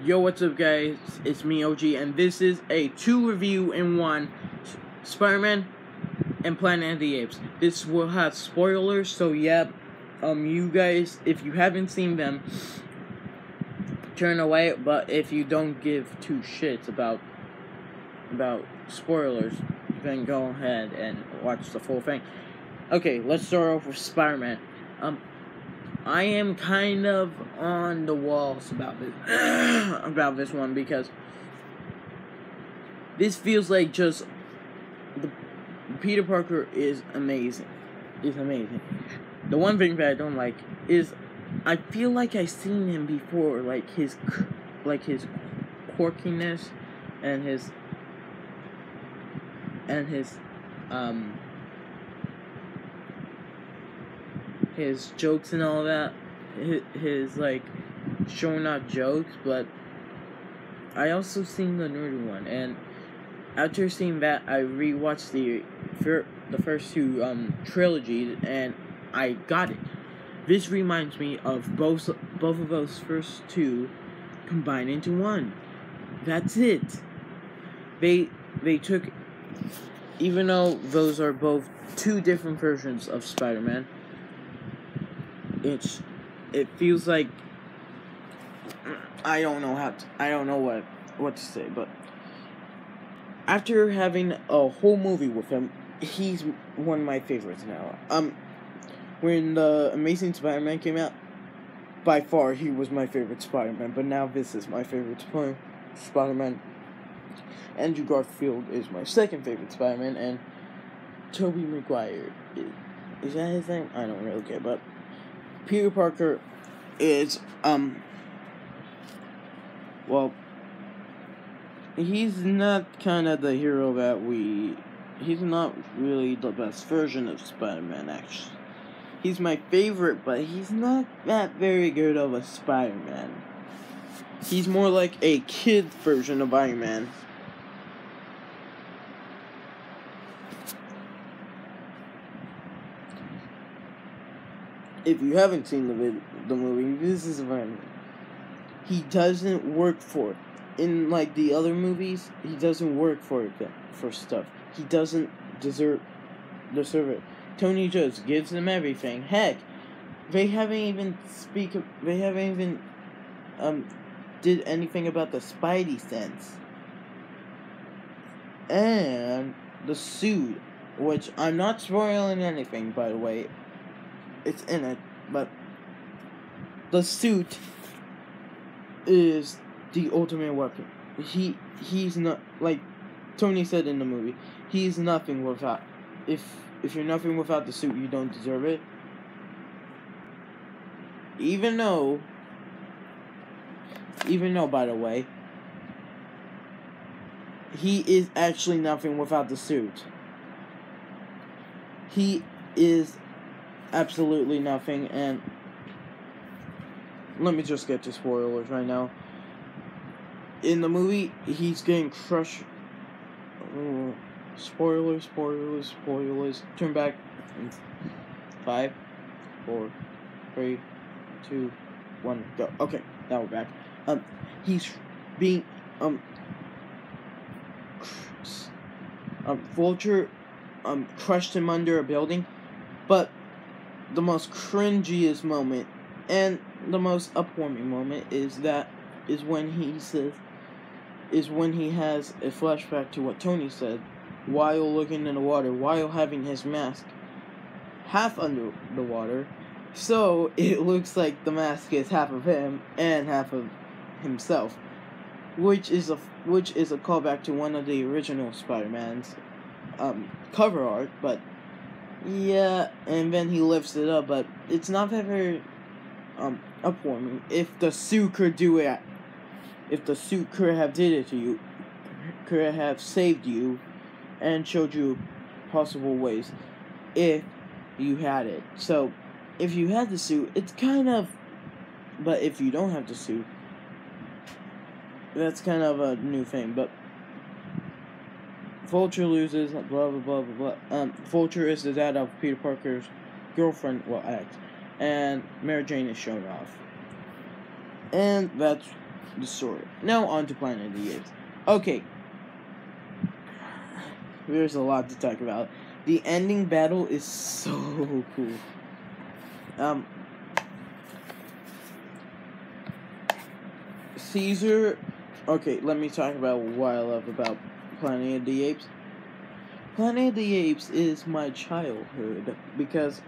Yo, what's up, guys? It's me, OG, and this is a 2 review-in-1 Spider-Man and Planet of the Apes. This will have spoilers, so yeah, you guys, if you haven't seen them, turn away. But if you don't give two shits about spoilers, then go ahead and watch the full thing. Okay, let's start off with Spider-Man. I am kind of on the walls about this about this one, because this feels like just the Peter Parker is amazing. The one thing that I don't like is I feel like I've seen him before, like his quirkiness and his jokes and all that, his like showing out jokes. But I also seen the nerdy one, and after seeing that, I rewatched the first two trilogies, and I got it. This reminds me of both of those first two combined into one. That's it. They took, even though those are both two different versions of Spider-Man, it feels like I don't know what to say, but after having a whole movie with him, he's one of my favorites now. When the Amazing Spider-Man came out, by far he was my favorite Spider-Man, but now this is my favorite Spider-Man. Andrew Garfield is my second favorite Spider-Man, and Tobey Maguire is that his name? I don't really care, but Peter Parker is, well, he's not kind of the hero that he's not really the best version of Spider-Man, actually. He's my favorite, but he's not that very good of a Spider-Man. He's more like a kid version of Iron Man. If you haven't seen the movie, this is Iron Man. He doesn't work for it. In like the other movies, he doesn't work for it for stuff. He doesn't deserve it. Tony just gives them everything. Heck, they haven't even did anything about the Spidey sense. And the suit, which I'm not spoiling anything, by the way. It's in it, but the suit is the ultimate weapon. He's not, like Tony said in the movie, he's nothing without. If you're nothing without the suit, you don't deserve it. Even though, by the way, he is actually nothing without the suit. He is absolutely nothing, and let me just get to spoilers right now. In the movie, he's getting crushed. Spoilers. Turn back in 5, 4, 3, 2, 1, go. Okay, now we're back. He's being Vulture crushed him under a building, but the most cringiest moment and the most upwarming moment is when he has a flashback to what Tony said while looking in the water, while having his mask half under the water, so it looks like the mask is half of him and half of himself, which is a callback to one of the original Spider-Man's cover art. But yeah, and then he lifts it up, but it's not that very upwarming. If the suit could do it, if the suit could have did it to you, could have saved you and showed you possible ways if you had it. So if you had the suit, it's kind of, but if you don't have the suit, that's kind of a new thing. But Vulture loses, blah blah blah blah blah. Vulture is the dad of Peter Parker's girlfriend, well, ex, and Mary Jane is shown off. And that's the story. Now on to Planet of the Apes. Okay. There's a lot to talk about. The ending battle is so cool. Caesar. Okay, let me talk about what I love about Planet of the Apes. Planet of the Apes is my childhood because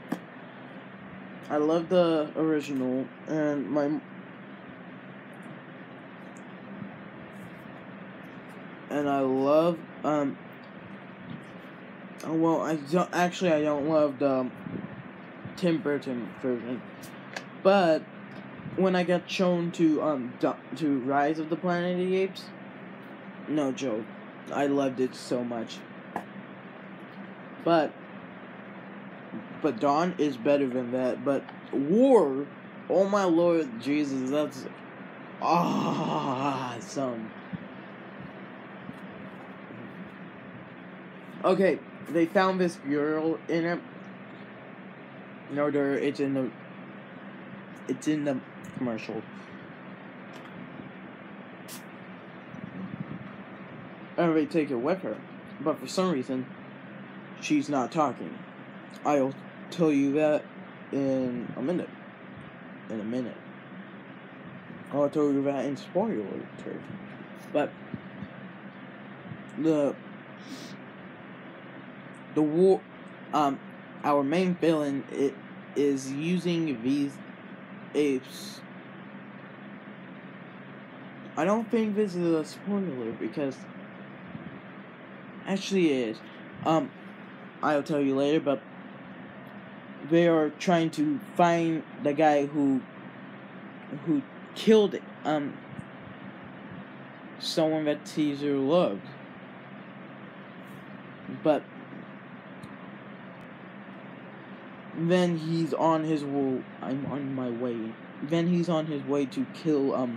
I love the original and I love well, I don't love the Tim Burton version, but when I got shown to Rise of the Planet of the Apes, no joke, I loved it so much. But Dawn is better than that. But War, oh my Lord Jesus, that's awesome. Okay, they found this girl in it. No, it's in the commercial. And they take it with her, but for some reason, she's not talking. I'll tell you that in a minute. I'll tell you that in spoiler terms. But the war, our main villain is using these apes. I don't think this is a spoiler because actually it is. I'll tell you later, but they are trying to find the guy who killed someone that Caesar loved. But then he's on his way. I'm on my way. Then he's on his way to kill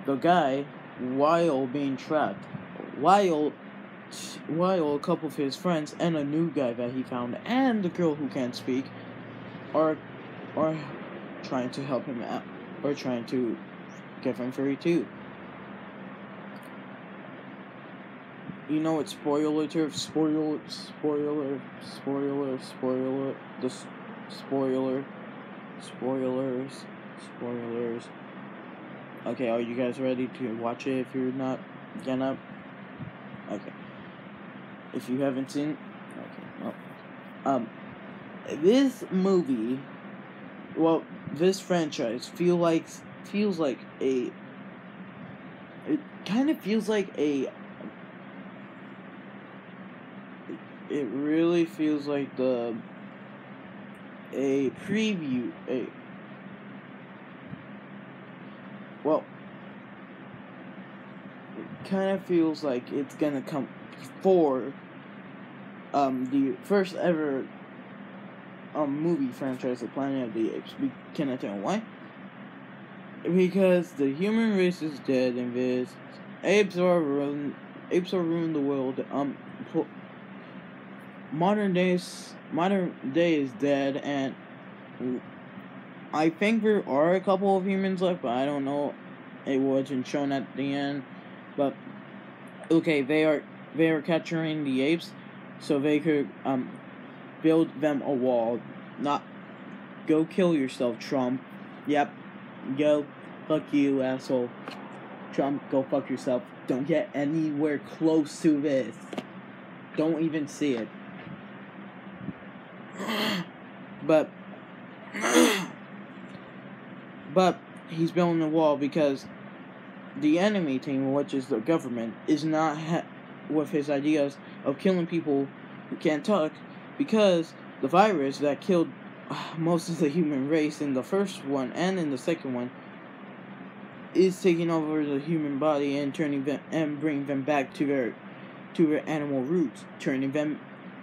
the guy while being trapped. While a couple of his friends and a new guy that he found and the girl who can't speak are trying to help him out, or trying to get him free too. You know what spoilers. Okay, are you guys ready to watch it? If you're not, get up. Okay. If you haven't seen, okay, well, this movie, well, this franchise feels like it kind of feels like it really feels like a preview, well, it kind of feels like it's gonna come before the first ever movie franchise of Planet of the Apes. Can I tell why? Because the human race is dead in this. Apes are ruined the world. Modern day is dead, and I think there are a couple of humans left, but I don't know. It wasn't shown at the end. But okay, they are capturing the apes, so they could build them a wall. Not go kill yourself, Trump. Yep, go fuck you, asshole. Trump, go fuck yourself. Don't get anywhere close to this. Don't even see it. But he's building a wall because the enemy team, which is the government, is not with his ideas of killing people who can't talk, because the virus that killed most of the human race in the first one and in the second one is taking over the human body and bringing them back to their animal roots,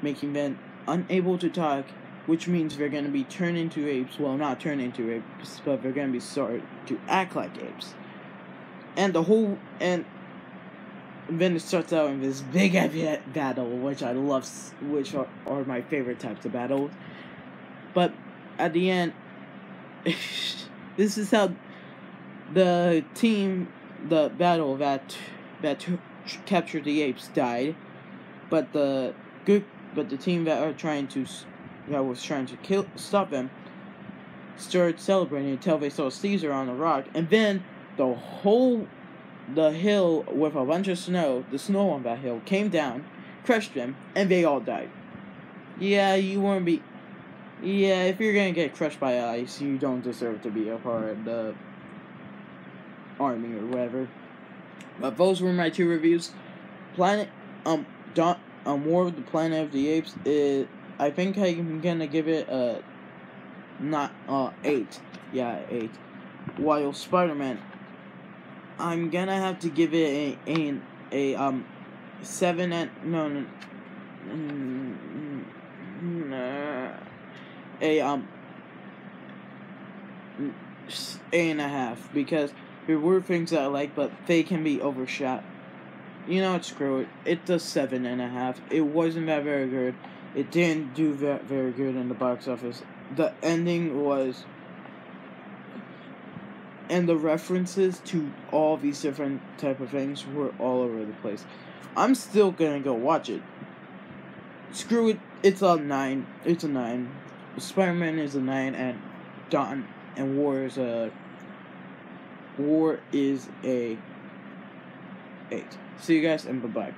making them unable to talk, which means they're going to be turned into apes. Well, not turned into apes, but they're going to be started to act like apes. And then it starts out in this big epic battle, which I love, which are my favorite types of battles. But at the end, this is how the team, the battle that captured the apes died, but the team that was trying to stop them started celebrating until they saw Caesar on the rock, and then the hill with a bunch of snow, the snow on that hill came down, crushed them, and they all died. Yeah, if you're gonna get crushed by ice, you don't deserve to be a part of the army or whatever. But those were my 2 reviews. War of the Planet of the Apes is, I think I'm gonna give it a 8. Yeah, 8. While Spider-Man, I'm gonna have to give it a 7 and no a 8.5, because there were things that I like, but they can be overshot. You know what, screw it. It's a 7.5. It wasn't that very good. It didn't do that very good in the box office. The ending was, and the references to all these different type of things were all over the place. I'm still gonna go watch it. Screw it. It's a 9. It's a 9. Spider-Man is a 9, and War is a 8. See you guys, and bye-bye.